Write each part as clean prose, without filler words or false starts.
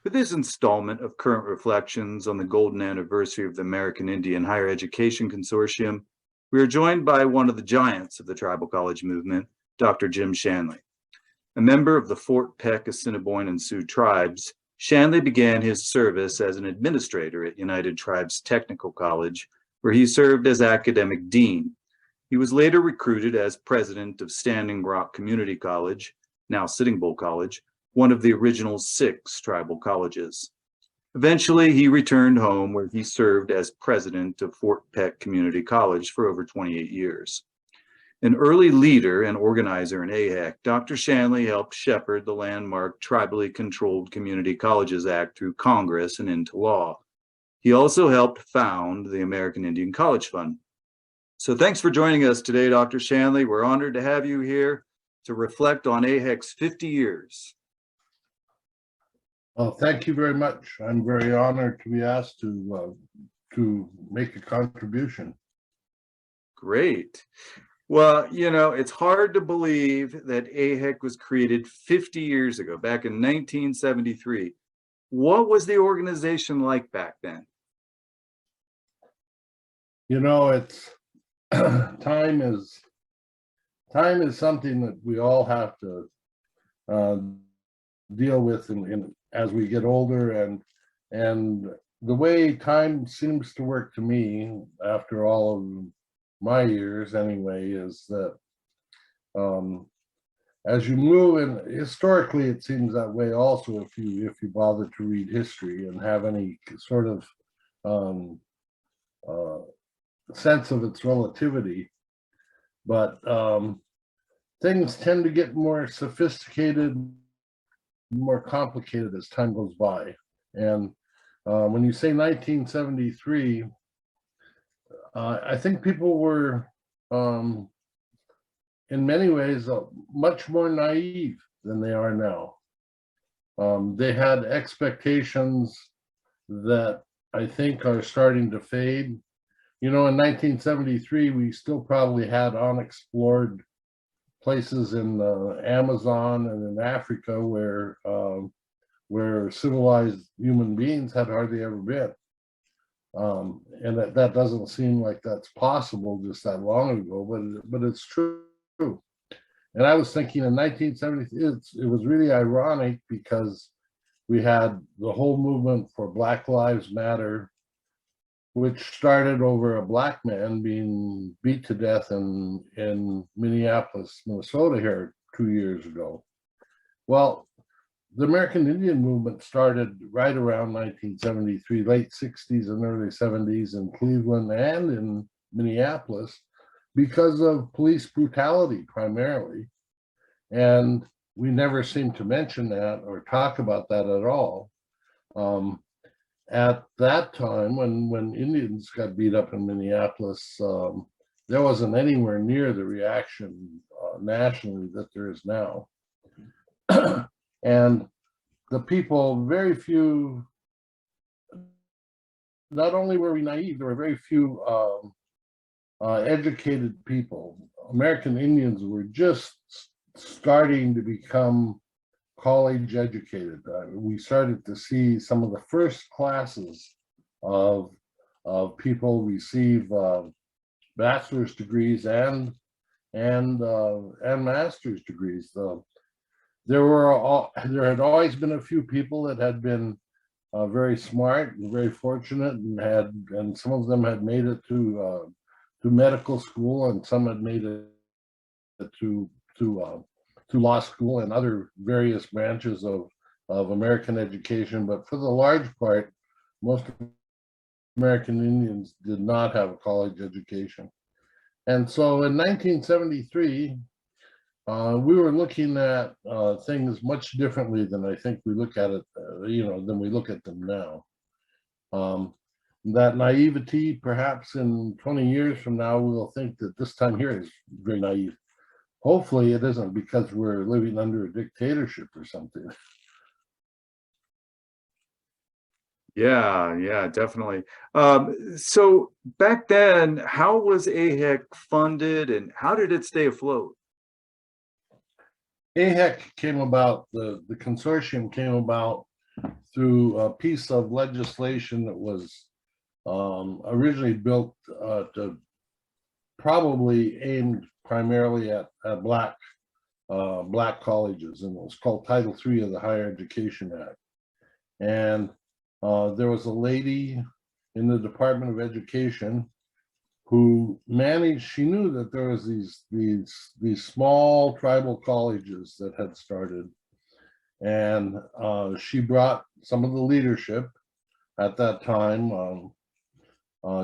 For this installment of Current Reflections on the golden anniversary of the American Indian Higher Education Consortium, we are joined by one of the giants of the tribal college movement, Dr. Jim Shanley. A member of the Fort Peck, Assiniboine, and Sioux tribes, Shanley began his service as an administrator at United Tribes Technical College, where he served as academic dean. He was later recruited as president of Standing Rock Community College, now Sitting Bull College, one of the original 6 tribal colleges. Eventually, he returned home where he served as president of Fort Peck Community College for over 28 years. An early leader and organizer in AIHEC, Dr. Shanley helped shepherd the landmark Tribally Controlled Community Colleges Act through Congress and into law. He also helped found the American Indian College Fund. So thanks for joining us today, Dr. Shanley. We're honored to have you here to reflect on AIHEC's 50 years. Well, thank you very much. I'm very honored to be asked to make a contribution. Great. Well, it's hard to believe that AIHEC was created 50 years ago, back in 1973. What was the organization like back then? It's time is something that we all have to deal with as we get older, and the way time seems to work to me after all of my years anyway is that as you move, and historically it seems that way also if you bother to read history and have any sort of sense of its relativity, but things tend to get more sophisticated, more complicated as time goes by. And when you say 1973, I think people were in many ways much more naive than they are now. They had expectations that I think are starting to fade. In 1973, we still probably had unexplored places in the Amazon and in Africa where civilized human beings had hardly ever been. And that doesn't seem like that's possible just that long ago, but it's true. And I was thinking in 1970, it was really ironic because we had the whole movement for Black Lives Matter, which started over a Black man being beat to death in Minneapolis, Minnesota here 2 years ago. Well, the American Indian movement started right around 1973, late 60s and early 70s in Cleveland and in Minneapolis because of police brutality primarily. And we never seem to mention that or talk about that at all. At that time, when Indians got beat up in Minneapolis, there wasn't anywhere near the reaction nationally that there is now. And the people, very few, not only were we naive, there were very few educated people. American Indians were just starting to become college educated. We started to see some of the first classes of people receive bachelor's degrees and master's degrees. There had always been a few people that had been very smart and very fortunate, and some of them had made it to medical school, and some had made it to law school and other various branches of American education. But for the large part, most American Indians did not have a college education. And so in 1973, we were looking at things much differently than I think we look at it, than we look at them now. That naivety, perhaps in 20 years from now, we'll think that this time here is very naive. Hopefully it isn't, because we're living under a dictatorship or something. Yeah, definitely. So back then, how was AIHEC funded and how did it stay afloat? AIHEC came about, the consortium came about through a piece of legislation that was originally built to probably aimed primarily at black colleges, and it was called Title III of the Higher Education Act. And there was a lady in the Department of Education who managed, she knew that there was these small tribal colleges that had started, and she brought some of the leadership at that time,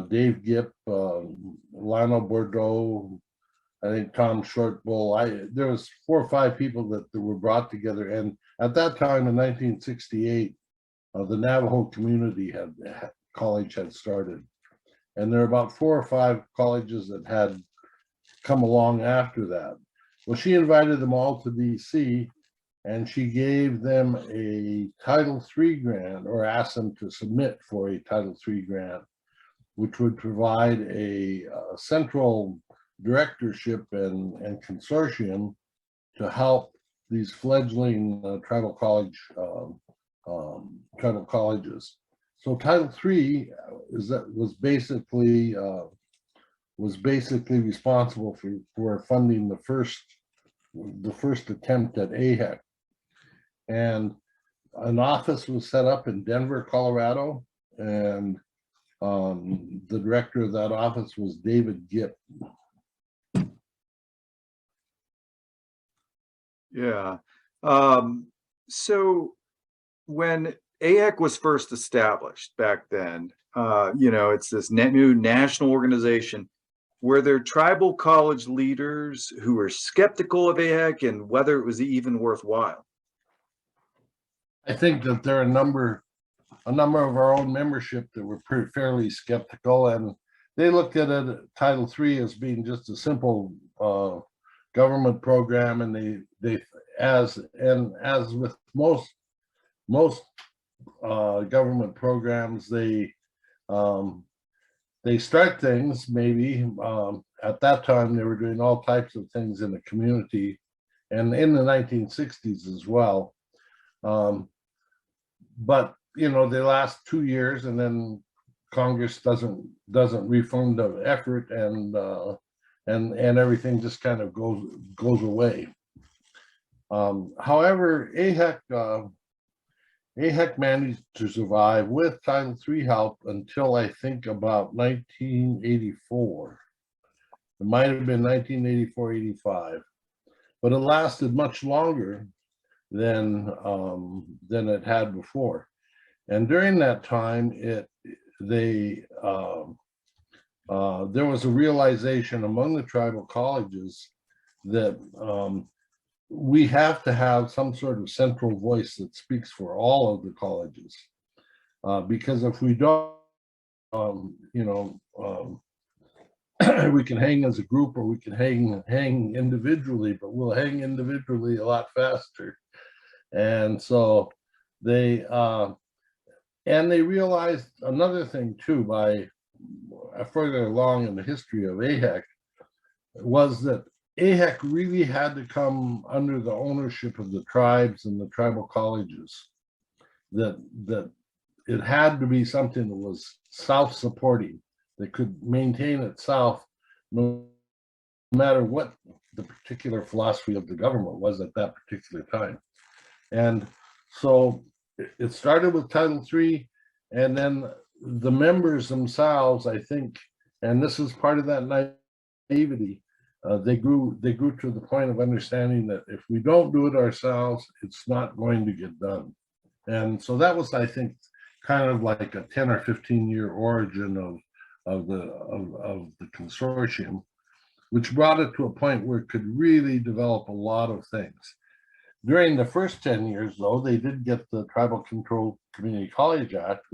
Dave Gipp, Lionel Bordeaux, I think Tom Shortbull. There was 4 or 5 people that were brought together, and at that time in 1968, the Navajo Community College had started, and there were about 4 or 5 colleges that had come along after that. Well, she invited them all to DC, and she gave them a Title III grant, or asked them to submit for a Title III grant, which would provide a central directorship and consortium to help these fledgling tribal colleges. So Title III was basically responsible for funding the first attempt at AIHEC, and an office was set up in Denver, Colorado, and the director of that office was David Gipp. Yeah. So when AIHEC was first established back then, it's this new national organization. Were there tribal college leaders who were skeptical of AIHEC and whether it was even worthwhile? I think that there are a number of our own membership that were fairly skeptical, and they looked at it, Title III, as being just a simple government program, and as with most government programs, they start things maybe. At that time, they were doing all types of things in the community, and in the 1960s as well. But they last 2 years, and then Congress doesn't refund the effort, and everything just kind of goes away. However, AIHEC managed to survive with Title III help until I think about 1984. It might have been 1984, 85, but it lasted much longer than it had before. And during that time, there was a realization among the tribal colleges that we have to have some sort of central voice that speaks for all of the colleges, because if we don't, we can hang as a group or we can hang individually, but we'll hang individually a lot faster. And so they realized another thing too, by further along in the history of AIHEC, was that AIHEC really had to come under the ownership of the tribes and the tribal colleges, that it had to be something that was self-supporting, that could maintain itself no matter what the particular philosophy of the government was at that particular time. And so it started with Title III, and then the members themselves, I think, and this is part of that naivety, they grew to the point of understanding that if we don't do it ourselves, it's not going to get done. And so that was, I think, kind of like a 10 or 15-year origin of the consortium, which brought it to a point where it could really develop a lot of things. During the first 10 years, though, they did get the Tribal Controlled Community College Act,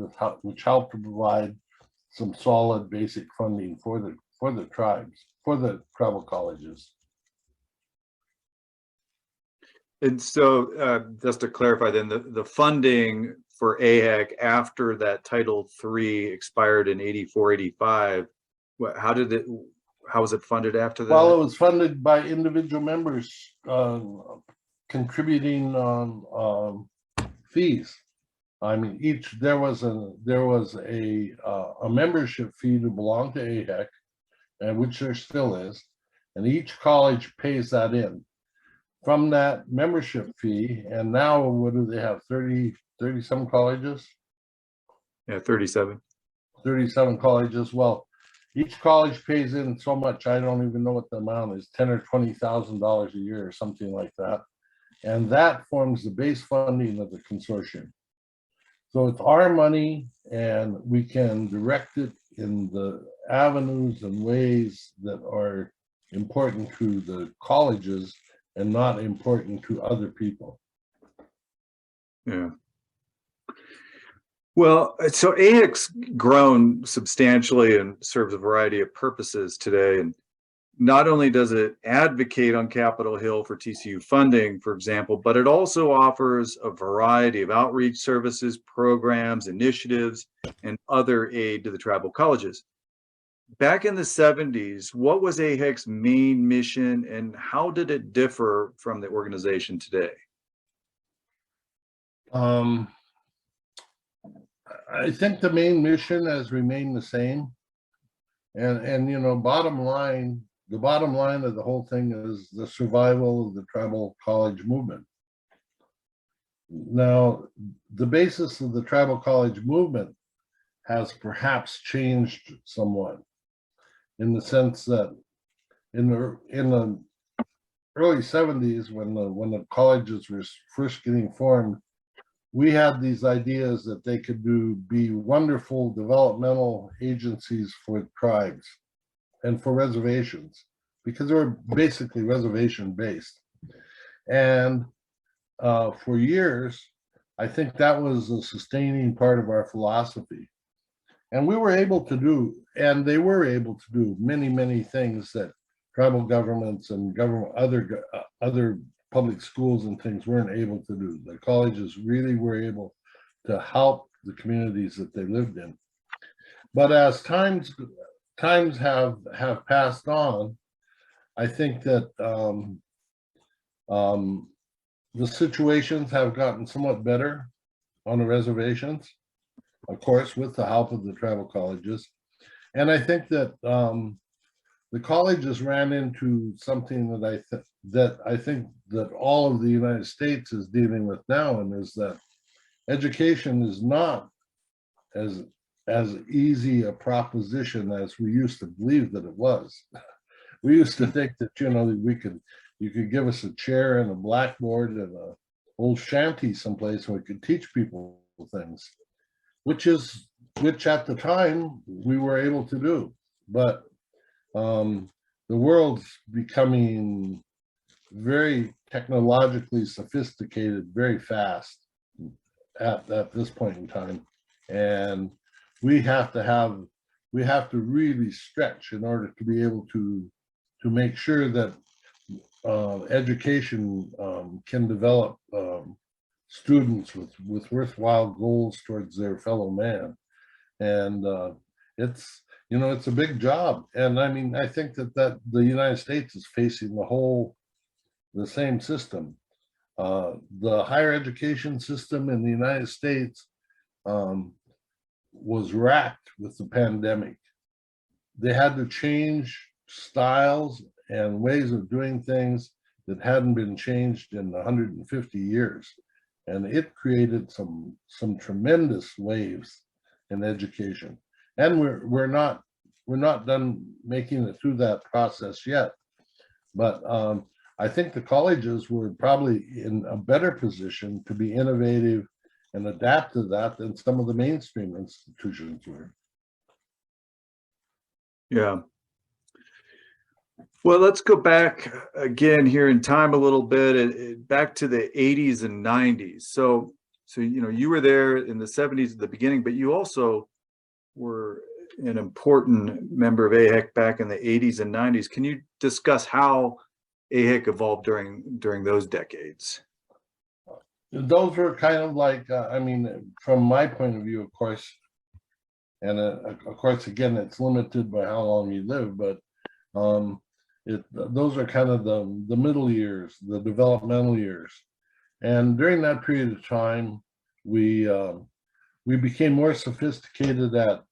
which helped to provide some solid basic funding for the tribes, for the tribal colleges. And so just to clarify then, the funding for AIHEC after that Title III expired in 84, 85, how was it funded after that? Well, it was funded by individual members contributing fees. I mean, there was a membership fee to belong to AIHEC, and which there still is, and each college pays that in from that membership fee. And now, what do they have? 30 some colleges? Yeah, 37. 37 colleges. Well, each college pays in so much, I don't even know what the amount is, $10,000 or $20,000 a year or something like that. And that forms the base funding of the consortium. So it's our money, and we can direct it in the avenues and ways that are important to the colleges and not important to other people. Yeah. Well, so AIHEC's grown substantially and serves a variety of purposes today. And not only does it advocate on Capitol Hill for TCU funding, for example, but it also offers a variety of outreach services, programs, initiatives, and other aid to the tribal colleges. Back in the 70s, what was AIHEC's main mission and how did it differ from the organization today? I think the main mission has remained the same. And you know, the bottom line of the whole thing is the survival of the tribal college movement. Now, the basis of the tribal college movement has perhaps changed somewhat, in the sense that in the early 70s, when the colleges were first getting formed, we had these ideas that they could be wonderful developmental agencies for tribes and for reservations, because they were basically reservation based. And for years, I think that was a sustaining part of our philosophy. And we were able to do, and they were able to do many, many things that tribal governments and other public schools and things weren't able to do. The colleges really were able to help the communities that they lived in. But as times have passed on, I think that the situations have gotten somewhat better on the reservations, of course, with the help of the tribal colleges. And I think that the colleges ran into something that I think that all of the United States is dealing with now, and is that education is not as easy a proposition as we used to believe that it was. We used to think that, you know, you could give us a chair and a blackboard and a old shanty someplace and we could teach people things, which at the time we were able to do. But the world's becoming very technologically sophisticated very fast at this point in time, and we have to really stretch in order to be able to make sure that education can develop students with worthwhile goals towards their fellow man. And it's a big job. And I mean, I think that the United States is facing the same system. The higher education system in the United States was racked with the pandemic. They had to change styles and ways of doing things that hadn't been changed in 150 years. And it created some tremendous waves in education. And we're not done making it through that process yet. But I think the colleges were probably in a better position to be innovative and adapt to that than some of the mainstream institutions were. Yeah. Well, let's go back again here in time a little bit, back to the 80s and 90s. So you know, you were there in the 70s at the beginning, but you also were an important member of AIHEC back in the 80s and 90s. Can you discuss how AIHEC evolved during those decades? Those were kind of like, I mean, from my point of view, of course, and of course, again, it's limited by how long you live, but those are kind of the middle years, the developmental years. And during that period of time, we we became more sophisticated at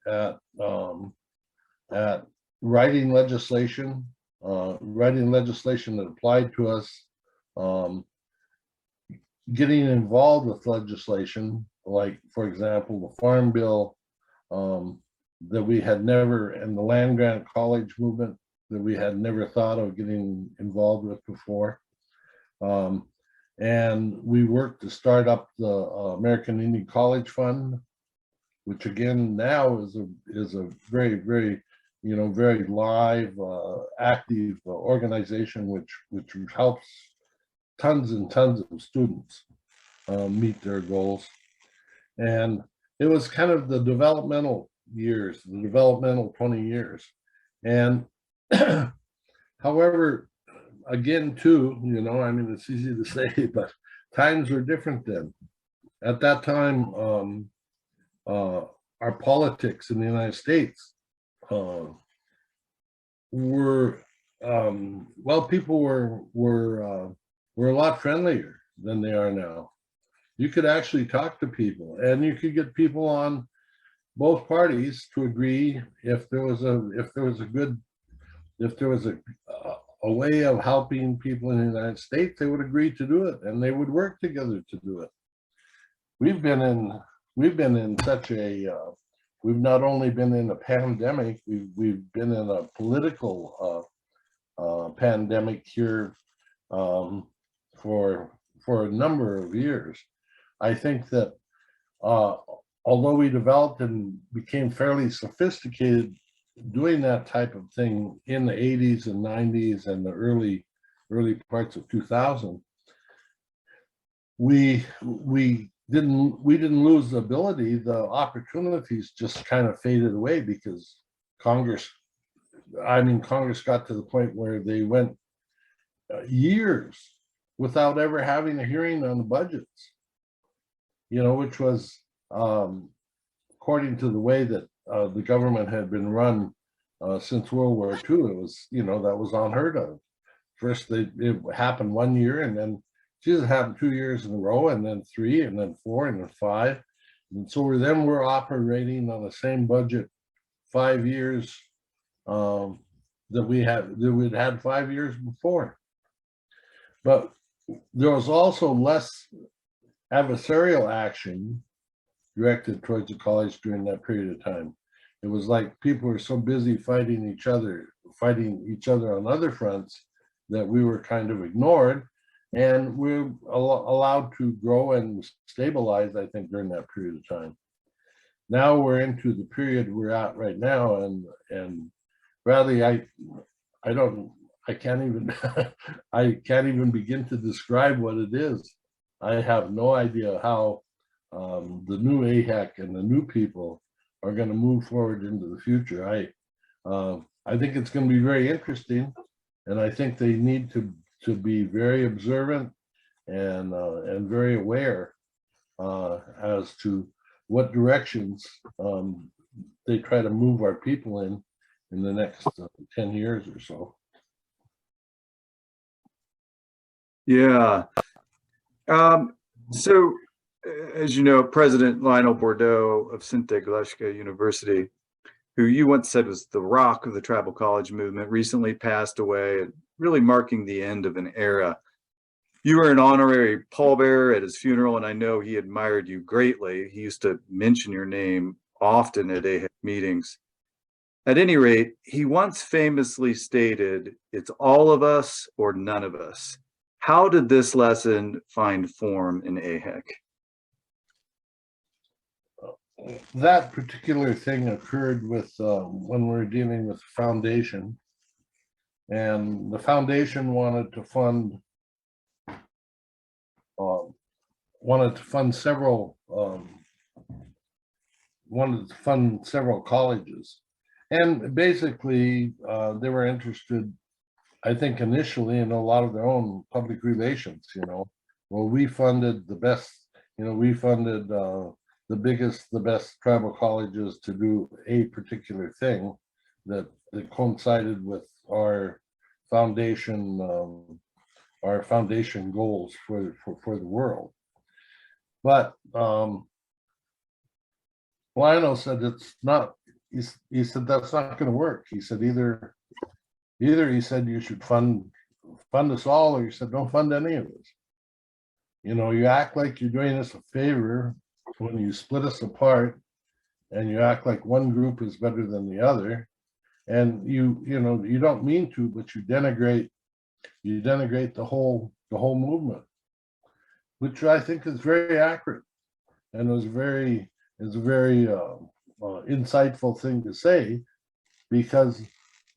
writing legislation that applied to us, getting involved with legislation, like, for example, the Farm Bill, that we had never, and the land grant college movement that we had never thought of getting involved with before. And we worked to start up the American Indian College Fund, which again now is a very, very, very live, active organization, which helps tons and tons of students meet their goals. And it was kind of the developmental years, the developmental 20 years. And however, again, too, I mean, it's easy to say, but times were different then. At that time, our politics in the United States were, well, people were a lot friendlier than they are now. You could actually talk to people, and you could get people on both parties to agree if there was a way of helping people in the United States, they would agree to do it, and they would work together to do it. We've been in such a we've not only been in a pandemic, we've been in a political pandemic here for a number of years. I think that although we developed and became fairly sophisticated doing that type of thing in the 80s and 90s and the early parts of 2000, we didn't lose the ability. The opportunities just kind of faded away because Congress got to the point where they went years without ever having a hearing on the budgets, which was according to the way that the government had been run since World War II. It was, that was unheard of. First, it happened 1 year, and then it happened 2 years in a row, and then 3, and then 4, and then 5. And so we're operating on the same budget 5 years that we'd had 5 years before. But there was also less adversarial action directed towards the college during that period of time. It was like people were so busy fighting each other on other fronts that we were kind of ignored, and we're allowed to grow and stabilize, I think, during that period of time. Now we're into the period we're at right now, and Bradley, I can't even I can't even begin to describe what it is. I have no idea how the new AIHEC and the new people are going to move forward into the future. I think it's going to be very interesting, and I think they need to be very observant and very aware as to what directions they try to move our people in the next 10 years or so. Yeah. So, as you know, President Lionel Bordeaux of Sinte Galesca University, who you once said was the rock of the tribal college movement, recently passed away, really marking the end of an era. You were an honorary pallbearer at his funeral, and I know he admired you greatly. He used to mention your name often at AIHEC meetings. At any rate, he once famously stated, "It's all of us or none of us." How did this lesson find form in AIHEC? That particular thing occurred with when we were dealing with the foundation, and the foundation wanted to fund several colleges, and basically they were interested, I think, initially in a lot of their own public relations. Well, we funded the best, we funded the biggest, the best tribal colleges to do a particular thing that coincided with our foundation goals for the world. But Lionel said it's not, he said that's not gonna work. He said either he said you should fund us all, or he said don't fund any of us. You know, you act like you're doing us a favor when you split us apart, and you act like one group is better than the other, and you know, you don't mean to, but you denigrate the whole movement, which I think is very accurate, and was is a very insightful thing to say, because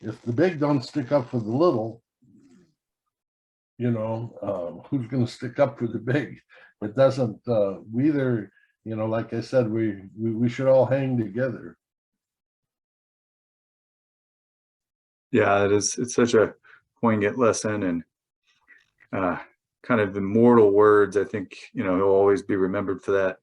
if the big don't stick up for the little, you know, who's going to stick up for the big? It doesn't. We either, you know, like I said, we should all hang together. Yeah, it's such a poignant lesson, and kind of immortal words. I think, you know, he'll always be remembered for that.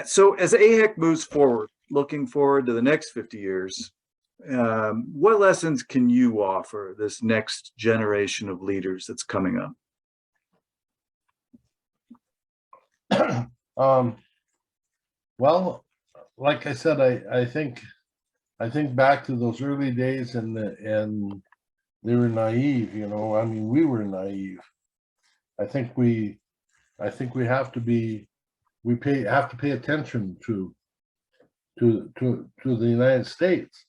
So as AIHEC moves forward, looking forward to the next 50 years, what lessons can you offer this next generation of leaders that's coming up? Well, like I said, I think back to those early days, and they were naive. You know, I mean, we were naive. I think we have to be, have to pay attention to the United States,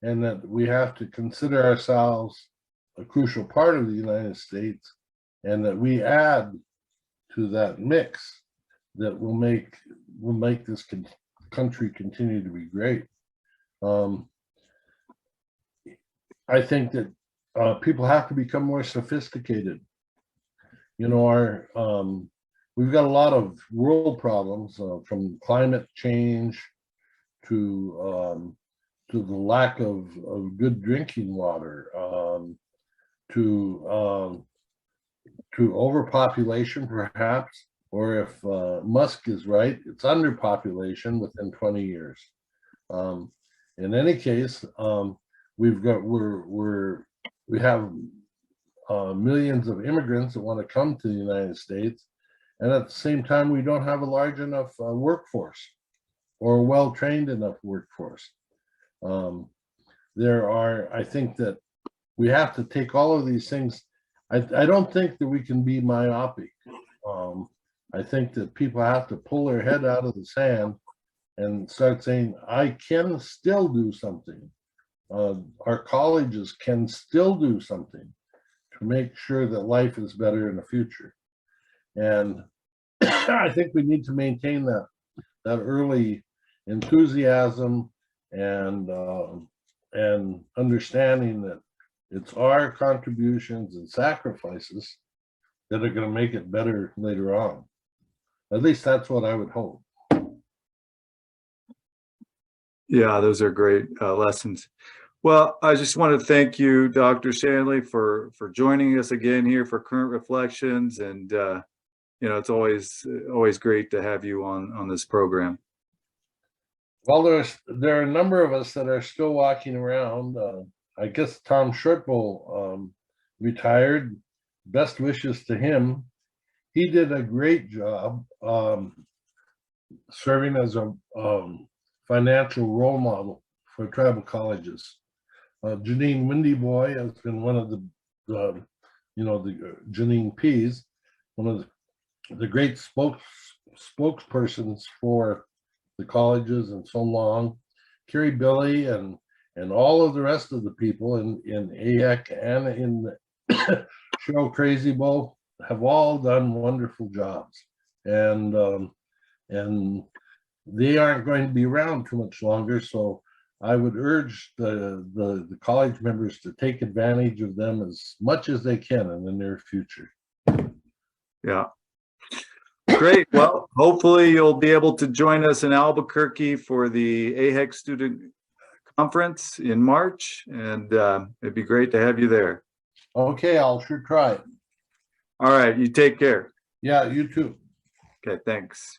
and that we have to consider ourselves a crucial part of the United States, and that we add to that mix that will make this country continue to be great. I think that people have to become more sophisticated. You know, we've got a lot of world problems, from climate change to the lack of good drinking water, to overpopulation, perhaps, or if Musk is right, it's underpopulation within 20 years. In any case, we have millions of immigrants that want to come to the United States, and at the same time, we don't have a large enough workforce, or a well-trained enough workforce. I think that we have to take all of these things. I don't think that we can be myopic. I think that people have to pull their head out of the sand and start saying, I can still do something. Our colleges can still do something to make sure that life is better in the future. And I think we need to maintain that early enthusiasm and understanding that it's our contributions and sacrifices that are going to make it better later on. At least that's what I would hope. Yeah, those are great lessons. Well, I just want to thank you, Dr. Shanley, for joining us again here for Current Reflections, and you know, it's always great to have you on this program. Well, there are a number of us that are still walking around. I guess Tom Shortbull retired. Best wishes to him. He did a great job serving as a financial role model for tribal colleges. Janine Windyboy has been one of the Janine Pease, one of the great spokespersons for the colleges and so long. Carrie Billy and all of the rest of the people in AIHEC and in the show Crazy Bull have all done wonderful jobs, and they aren't going to be around too much longer. So I would urge the college members to take advantage of them as much as they can in the near future. Yeah. Great. Well, hopefully you'll be able to join us in Albuquerque for the AIHEC Student Conference in March, and it'd be great to have you there. Okay, I'll sure try it. All right, you take care. Yeah, you too. Okay, thanks.